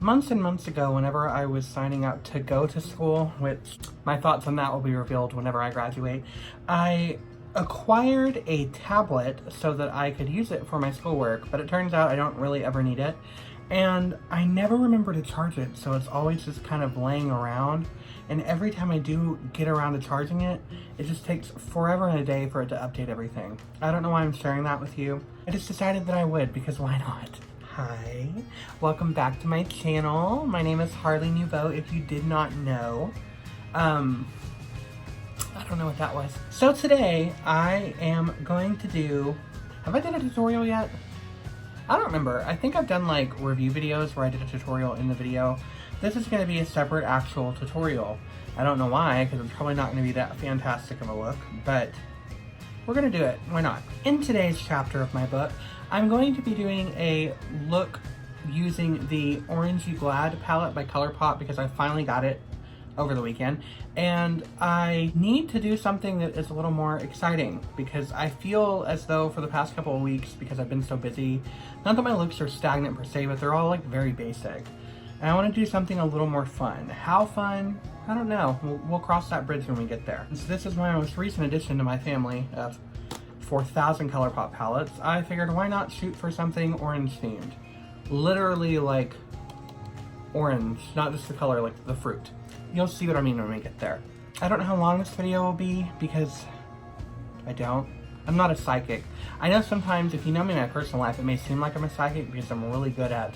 Months and months ago, whenever I was signing up to go to school, which my thoughts on that will be revealed whenever I graduate, I acquired a tablet so that I could use it for my schoolwork, but it turns out I don't really ever need it. And I never remember to charge it, so it's always just kind of laying around. And every time I do get around to charging it, it just takes forever and a day for it to update everything. I don't know why I'm sharing that with you. I just decided that I would, because why not? Hi, welcome back to my channel. My name is Harley Nouveau, if you did not know. I don't know what that was. So today, I am going to do... Have I done a tutorial yet? I don't remember. I think I've done like review videos where I did a tutorial in the video. This is going to be a separate actual tutorial. I don't know why, because it's probably not going to be that fantastic of a look, but we're going to do it. Why not? In today's chapter of my book, I'm going to be doing a look using the Orangey Glad palette by ColourPop because I finally got it over the weekend, and I need to do something that is a little more exciting because I feel as though for the past couple of weeks, because I've been so busy, not that my looks are stagnant per se, but they're all like very basic. And I want to do something a little more fun. How fun? I don't know. We'll cross that bridge when we get there. So this is my most recent addition to my family of 4,000 ColourPop palettes. I figured why not shoot for something orange themed. Literally like orange, not just the color, like the fruit. You'll see what I mean when we get there. I don't know how long this video will be because I'm not a psychic. I know sometimes if you know me in my personal life, it may seem like I'm a psychic because I'm really good at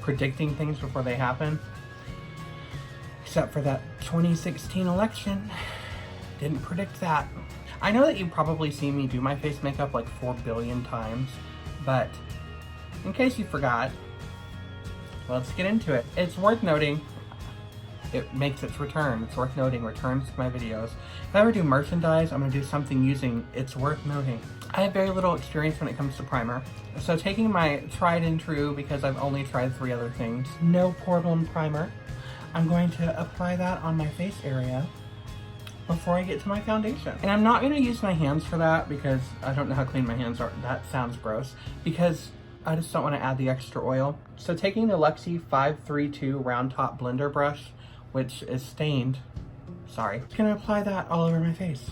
predicting things before they happen. Except for that 2016 election. Didn't predict that. I know that you've probably seen me do my face makeup like 4 billion times, but in case you forgot, let's get into it. It's worth noting, it makes its return. It's worth noting, returns to my videos. If I ever do merchandise, I'm gonna do something using It's Worth Noting. I have very little experience when it comes to primer. So taking my tried and true, because I've only tried 3 other things, no problem primer, I'm going to apply that on my face area before I get to my foundation. And I'm not gonna use my hands for that because I don't know how clean my hands are. That sounds gross. Because I just don't wanna add the extra oil. So taking the Luxie 532 round top blender brush, which is stained, sorry, I'm gonna apply that all over my face.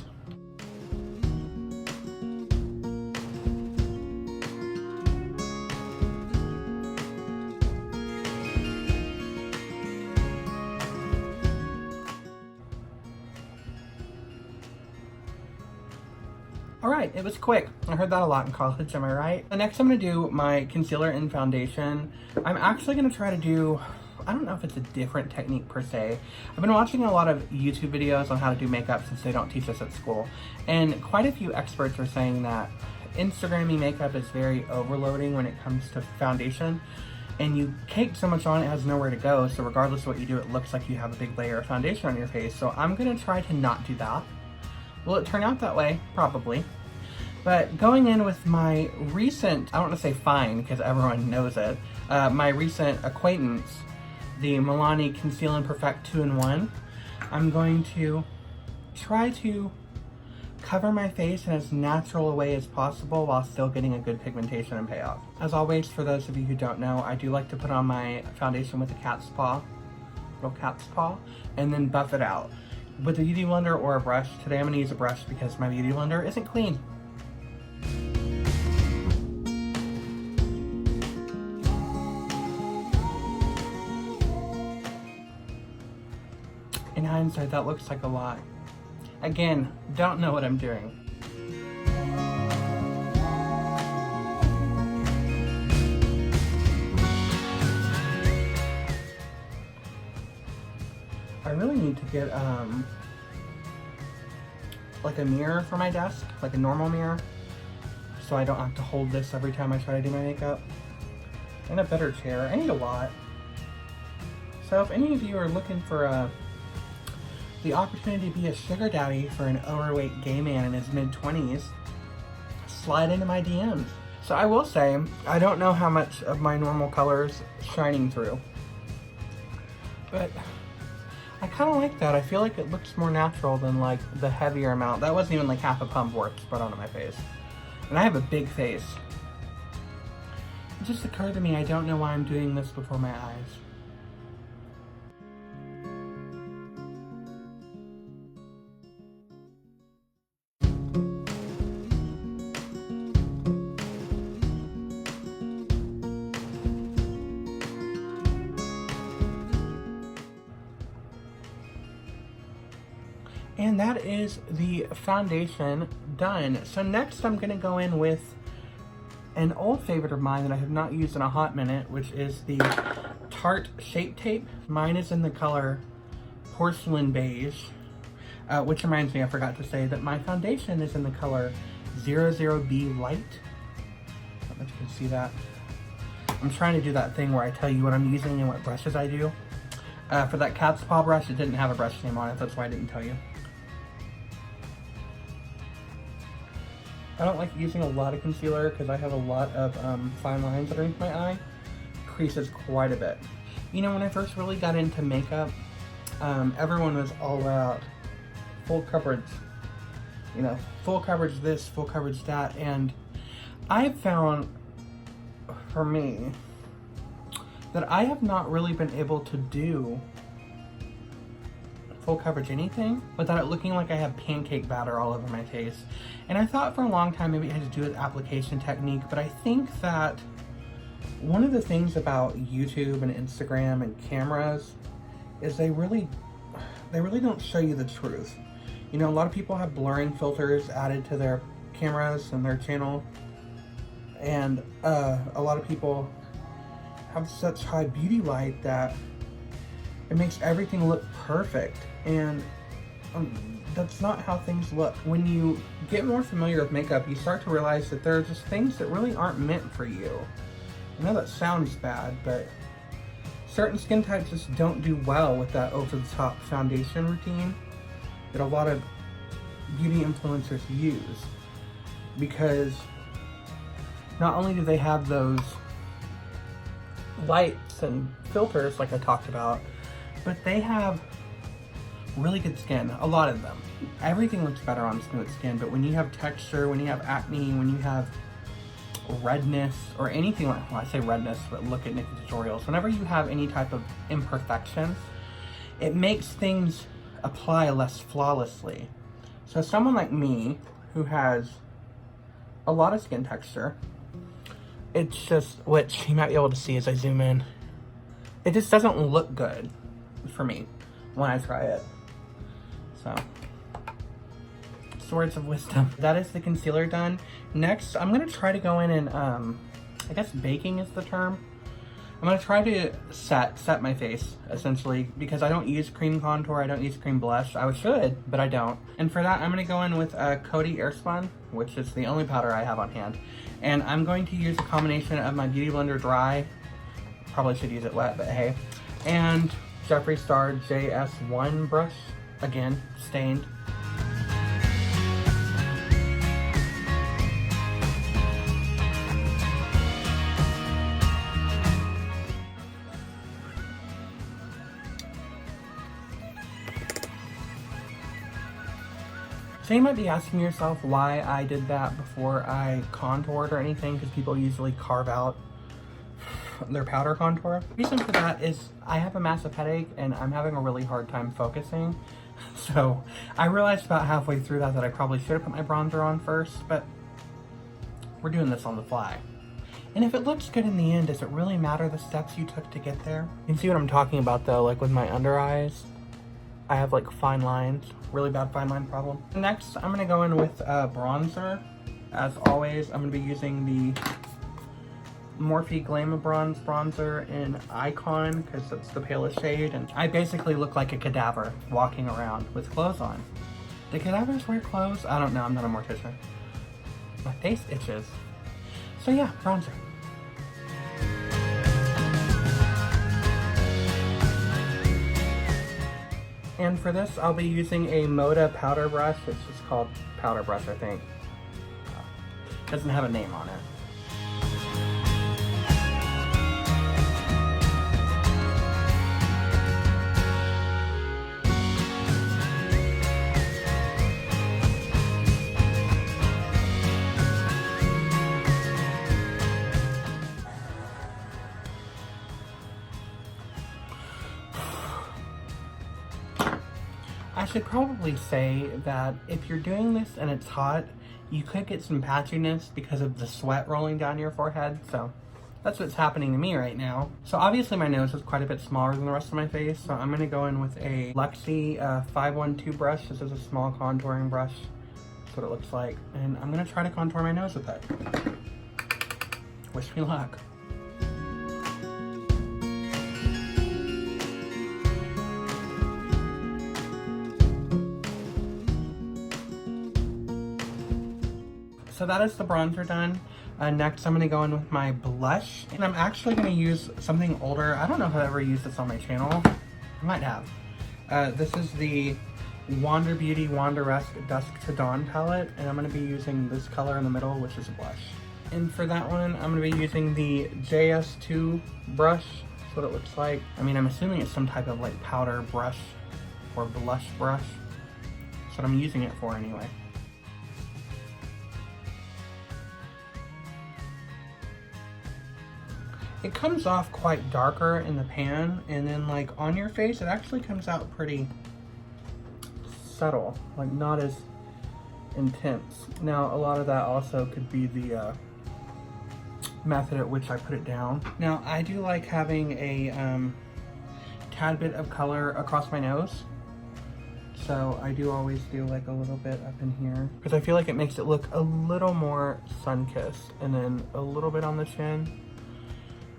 Alright, it was quick. I heard that a lot in college, am I right? Next I'm gonna do my concealer and foundation. I'm actually gonna try to do, I don't know if it's a different technique per se. I've been watching a lot of YouTube videos on how to do makeup since they don't teach us at school. And quite a few experts are saying that Instagram-y makeup is very overloading when it comes to foundation. And you cake so much on, it has nowhere to go. So regardless of what you do, it looks like you have a big layer of foundation on your face. So I'm gonna try to not do that. Will it turn out that way? Probably. But going in with my recent, I don't want to say find because everyone knows it, my recent acquaintance, the Milani Conceal Imperfect 2-in-1, I'm going to try to cover my face in as natural a way as possible while still getting a good pigmentation and payoff. As always, for those of you who don't know, I do like to put on my foundation with a cat's paw, little cat's paw, and then buff it out with a beauty blender or a brush. Today I'm going to use a brush because my beauty blender isn't clean. In hindsight, that looks like a lot. Again, don't know what I'm doing. I really need to get like a mirror for my desk, like a normal mirror, so I don't have to hold this every time I try to do my makeup. And a better chair. I need a lot. So if any of you are looking for the opportunity to be a sugar daddy for an overweight gay man in his mid-20s, slide into my DMs. So I will say, I don't know how much of my normal colors shining through, but I kind of like that. I feel like it looks more natural than like the heavier amount. That wasn't even like half a pump worth spread onto my face. And I have a big face. It just occurred to me, I don't know why I'm doing this before my eyes. And that is the foundation done. So next I'm gonna go in with an old favorite of mine that I have not used in a hot minute, which is the Tarte Shape Tape. Mine is in the color Porcelain Beige, which reminds me, I forgot to say that my foundation is in the color 00B Light. I don't know if you can see that. I'm trying to do that thing where I tell you what I'm using and what brushes I do. For that cat's paw brush, it didn't have a brush name on it, that's why I didn't tell you. I don't like using a lot of concealer because I have a lot of fine lines underneath my eye. Creases quite a bit. You know, when I first really got into makeup, everyone was all about full coverage. You know, full coverage this, full coverage that, and I've found, for me, that I have not really been able to do full coverage anything without it looking like I have pancake batter all over my face. And I thought for a long time maybe it had to do with application technique, but I think that one of the things about YouTube and Instagram and cameras is they really don't show you the truth. You know, a lot of people have blurring filters added to their cameras and their channel, and a lot of people have such high beauty light that it makes everything look perfect, and that's not how things look. When you get more familiar with makeup, you start to realize that there are just things that really aren't meant for you. I know that sounds bad, but certain skin types just don't do well with that over-the-top foundation routine that a lot of beauty influencers use, because not only do they have those lights and filters like I talked about, but they have really good skin, a lot of them. Everything looks better on smooth skin, but when you have texture, when you have acne, when you have redness, or anything like, well, I say redness, but look at Nikki tutorials. Whenever you have any type of imperfections, it makes things apply less flawlessly. So someone like me, who has a lot of skin texture, it's just, which you might be able to see as I zoom in, it just doesn't look good for me when I try it. So, words of wisdom. That is the concealer done. Next, I'm gonna try to go in and, I guess baking is the term. I'm gonna try to set my face, essentially, because I don't use cream contour, I don't use cream blush. I should, but I don't. And for that, I'm gonna go in with COTY AIRSPUN, which is the only powder I have on hand. And I'm going to use a combination of my Beauty Blender Dry, probably should use it wet, but hey, and Jeffree Star JS1 brush, again, stained. So you might be asking yourself why I did that before I contoured or anything, because people usually carve out their powder contour. The reason for that is I have a massive headache and I'm having a really hard time focusing. So I realized about halfway through that I probably should have put my bronzer on first, but we're doing this on the fly. And if it looks good in the end, does it really matter the steps you took to get there? You can see what I'm talking about though, like with my under eyes. I have like fine lines, really bad fine line problem. Next, I'm gonna go in with bronzer. As always, I'm gonna be using the Morphe GLAMABRONZE bronzer in Icon, because that's the palest shade, and I basically look like a cadaver walking around with clothes on. Do cadavers wear clothes? I don't know, I'm not a mortician. My face itches. So yeah, bronzer. And for this, I'll be using a Moda powder brush. It's just called powder brush, I think. Doesn't have a name on it. I should probably say that if you're doing this and it's hot, you could get some patchiness because of the sweat rolling down your forehead, so That's what's happening to me right now. So obviously my nose is quite a bit smaller than the rest of my face, so I'm gonna go in with a Luxie 512 brush. This is a small contouring brush. That's what it looks like. And I'm gonna try to contour my nose with it. Wish me luck. So that is the bronzer done. Next, I'm gonna go in with my blush, and I'm actually gonna use something older. I don't know if I've ever used this on my channel. I might have. This is the Wander Beauty Wanderess Dusk to Dawn palette, and I'm gonna be using this color in the middle, which is a blush. And for that one, I'm gonna be using the JS2 brush. That's what it looks like. I mean, I'm assuming it's some type of like powder brush or blush brush. That's what I'm using it for anyway. It comes off quite darker in the pan, and then like on your face, it actually comes out pretty subtle, like not as intense. Now, a lot of that also could be the method at which I put it down. Now, I do like having a tad bit of color across my nose. So I do always do like a little bit up in here, because I feel like it makes it look a little more sun-kissed, and then a little bit on the chin.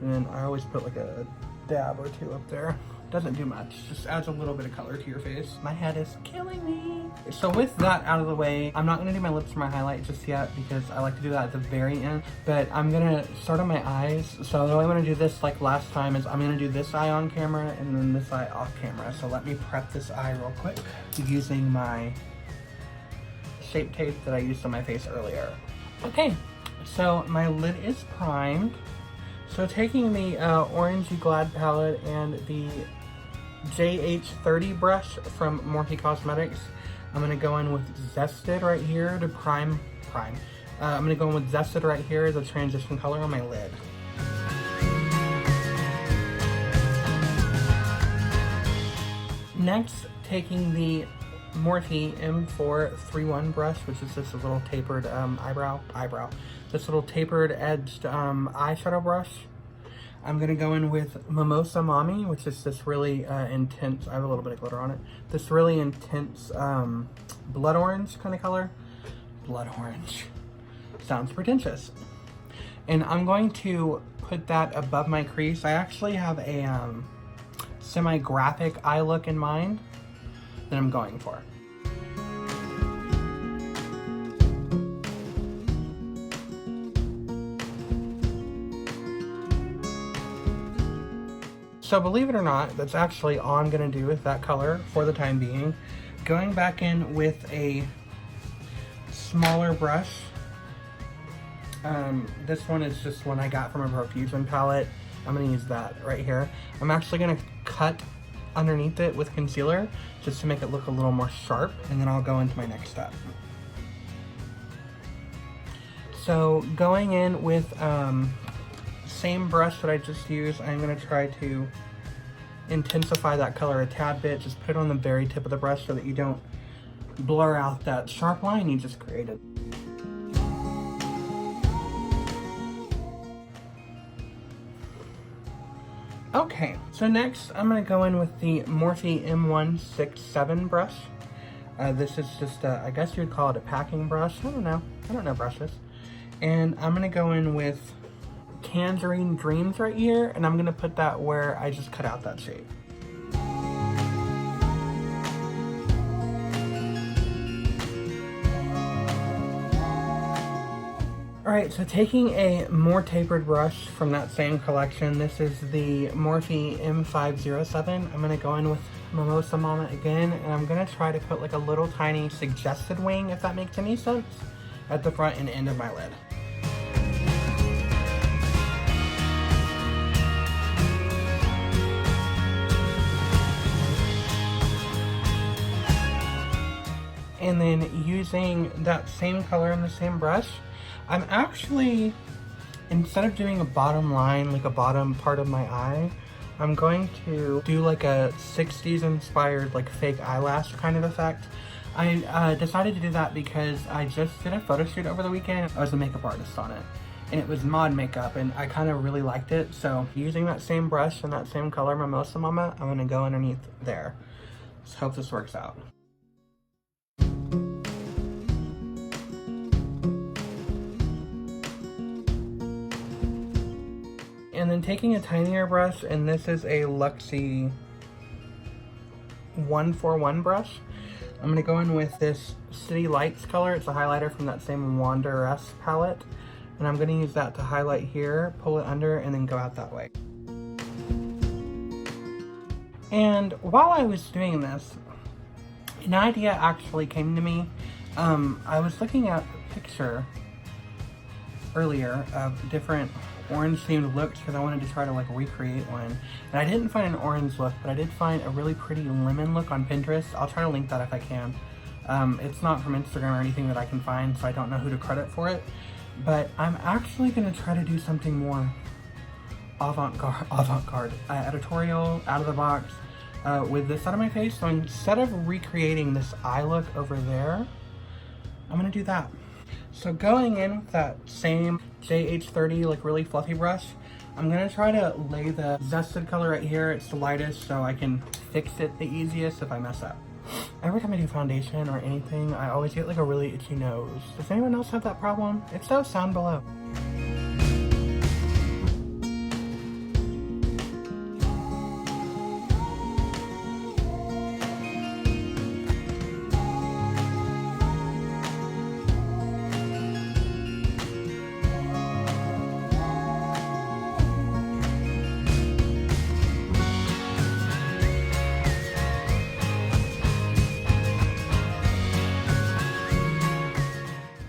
And then I always put like a dab or two up there. Doesn't do much, just adds a little bit of color to your face. My head is killing me. So with that out of the way, I'm not gonna do my lips or my highlight just yet, because I like to do that at the very end. But I'm gonna start on my eyes. So the way I'm gonna do this, like last time, is I'm gonna do this eye on camera and then this eye off camera. So let me prep this eye real quick using my Shape Tape that I used on my face earlier. Okay, so my lid is primed. So taking the Orangey Glad palette and the JH30 brush from Morphe Cosmetics, I'm going to go in with Zested right here to prime. I'm going to go in with Zested right here as a transition color on my lid. Next, taking the Morphe M431 brush, which is this little tapered this little tapered edged eyeshadow brush. I'm gonna go in with Mimosa Mommy, which is this really intense, I have a little bit of glitter on it, this really intense blood orange kind of color. Blood orange. Sounds pretentious. And I'm going to put that above my crease. I actually have a semi-graphic eye look in mind that I'm going for. So believe it or not, that's actually all I'm gonna do with that color for the time being. Going back in with a smaller brush. This one is just one I got from a Profusion palette. I'm gonna use that right here. I'm actually gonna cut underneath it with concealer just to make it look a little more sharp, and then I'll go into my next step. So going in with same brush that I just used, I'm going to try to intensify that color a tad bit. Just put it on the very tip of the brush so that you don't blur out that sharp line you just created. Okay, so next I'm going to go in with the Morphe M167 brush. This is just, I guess you'd call it a packing brush. I don't know brushes. And I'm going to go in with Tangerine Dreams right here, and I'm going to put that where I just cut out that shape. Alright, so taking a more tapered brush from that same collection, this is the Morphe M507. I'm going to go in with Mimosa Mama again, and I'm going to try to put like a little tiny suggested wing, if that makes any sense, at the front and end of my lid. And then using that same color and the same brush, I'm actually, instead of doing a bottom line, like a bottom part of my eye, I'm going to do like a 60s inspired like fake eyelash kind of effect. I decided to do that because I just did a photo shoot over the weekend. I was a makeup artist on it. and it was mod makeup, and I kind of really liked it. So using that same brush and that same color, Mimosa Mama, I'm gonna go underneath there. Let's hope this works out. And then taking a tinier brush, and this is a Luxie 141 brush. I'm gonna go in with this City Lights color. It's a highlighter from that same Wanderess palette. And I'm gonna use that to highlight here, pull it under, and then go out that way. And while I was doing this, an idea actually came to me. I was looking at a picture earlier of different orange themed looks because I wanted to try to like recreate one, and I didn't find an orange look, but I did find a really pretty lemon look on Pinterest. I'll try to link that if I can. It's not from Instagram or anything that I can find, so I don't know who to credit for it, but I'm actually going to try to do something more avant-garde, editorial, out of the box with this side of my face. So instead of recreating this eye look over there, I'm going to do that. So going in with that same JH30 like really fluffy brush, I'm gonna try to lay the zested color right here. It's the lightest, so I can fix it the easiest if I mess up. Every time I do foundation or anything, I always get like a really itchy nose. Does anyone else have that problem? If so, sound below.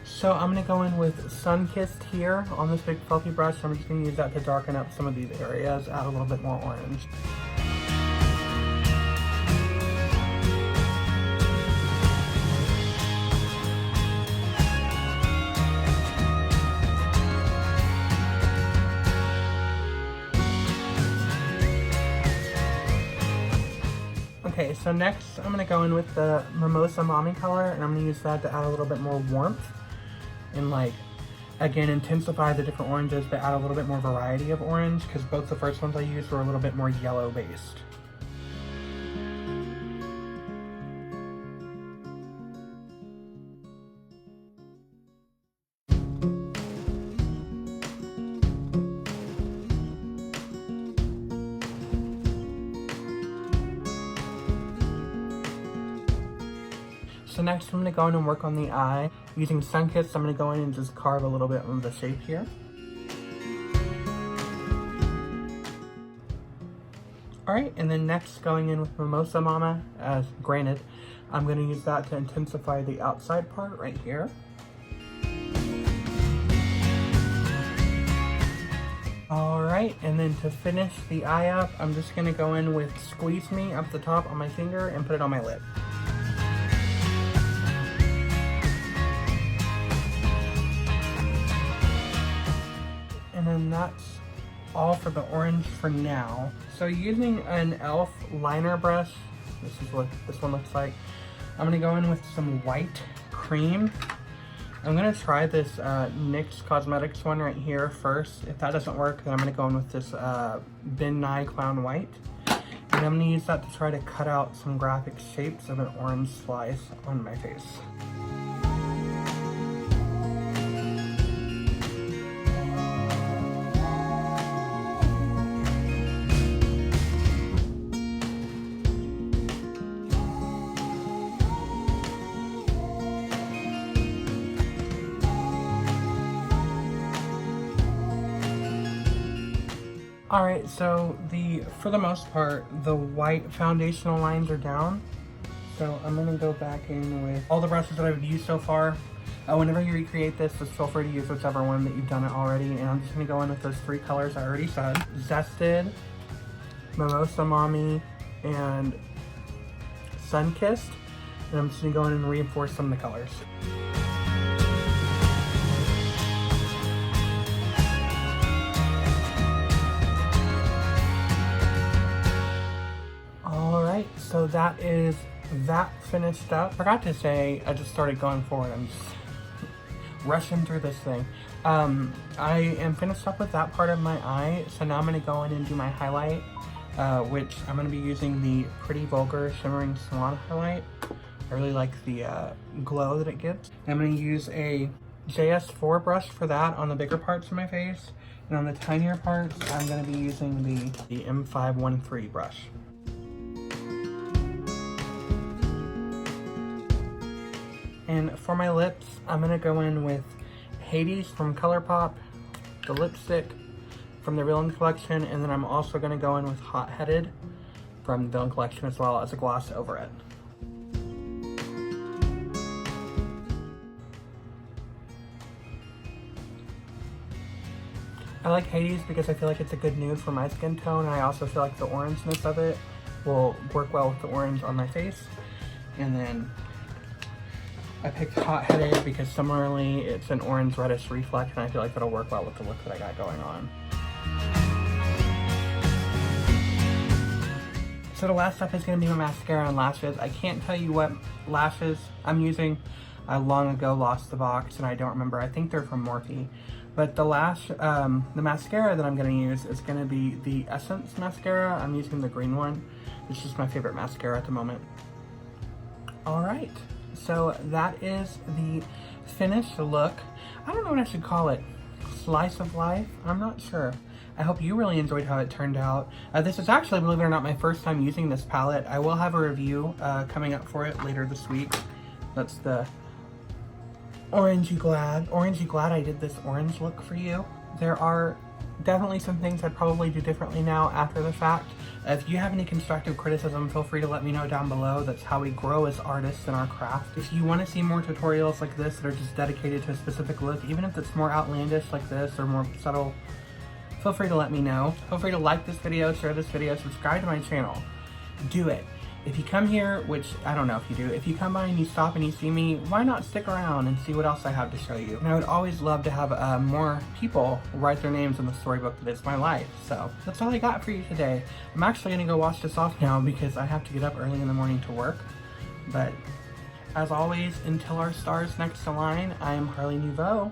So I'm gonna go in with Sun-Kissed here on this big fluffy brush. I'm just gonna use that to darken up some of these areas, add a little bit more orange. Okay, so next I'm gonna go in with the Mimosa Mommy color, and I'm gonna use that to add a little bit more warmth. And like, again, intensify the different oranges, but add a little bit more variety of orange, because both the first ones I used were a little bit more yellow based. So next I'm going to go in and work on the eye. Using Sun-Kissed, I'm going to go in and just carve a little bit of the shape here. Alright, and then next going in with Mimosa Mama, as granted, I'm going to use that to intensify the outside part right here. Alright, and then to finish the eye up, I'm just going to go in with Squeeze Me up the top on my finger and put it on my lip. And then that's all for the orange for now. So using an e.l.f. liner brush, this is what this one looks like. I'm gonna go in with some white cream. I'm gonna try this NYX Cosmetics one right here first. If that doesn't work, then I'm gonna go in with this Ben Nye Clown White. And I'm gonna use that to try to cut out some graphic shapes of an orange slice on my face. Alright, so for the most part, the white foundational lines are down. So I'm going to go back in with all the brushes that I've used so far. Whenever you recreate this, just feel free to use whichever one that you've done it already. And I'm just going to go in with those three colors I already said. Zested, Mimosa Mommy, and Sun-Kissed. And I'm just going to go in and reinforce some of the colors. So that is that finished up. Forgot to say, I just started going forward. rushing through this thing. I am finished up with that part of my eye, so now I'm going to go in and do my highlight, which I'm going to be using the Pretty Vulgar Shimmering SWAN highlight. I really like the glow that it gives. I'm going to use a JS4 brush for that on the bigger parts of my face, and on the tinier parts I'm going to be using the M513 brush. And for my lips, I'm going to go in with Hades from ColourPop, the lipstick from the Villain Collection, and then I'm also going to go in with Hot Headed from the Villain Collection as well as a gloss over it. I like Hades because I feel like it's a good nude for my skin tone, and I also feel like the orangeness of it will work well with the orange on my face. And then I picked Hot Headed because similarly it's an orange reddish reflect, and I feel like that'll work well with the look that I got going on. So the last step is going to be my mascara and lashes. I can't tell you what lashes I'm using. I long ago lost the box and I don't remember. I think they're from Morphe. But the mascara that I'm going to use is going to be the Essence mascara. I'm using the green one. It's just my favorite mascara at the moment. Alright, so that is the finished look. I don't know what I should call it. Slice of life? I'm not sure. I hope you really enjoyed how it turned out. This is actually, believe it or not, my first time using this palette. I will have a review coming up for it later this week. That's the Orangey Glad. Orangey Glad I did this orange look for you. There are definitely some things I'd probably do differently now after the fact. If you have any constructive criticism, feel free to let me know down below. That's how we grow as artists in our craft. If you want to see more tutorials like this that are just dedicated to a specific look, even if it's more outlandish like this or more subtle, feel free to let me know. Feel free to like this video, share this video, subscribe to my channel. Do it. If you come here, which I don't know if you do, if you come by and you stop and you see me, why not stick around and see what else I have to show you? And I would always love to have more people write their names in the storybook that is my life. So that's all I got for you today. I'm actually going to go wash this off now because I have to get up early in the morning to work. But as always, until our stars next align, I am Harley Nouveau.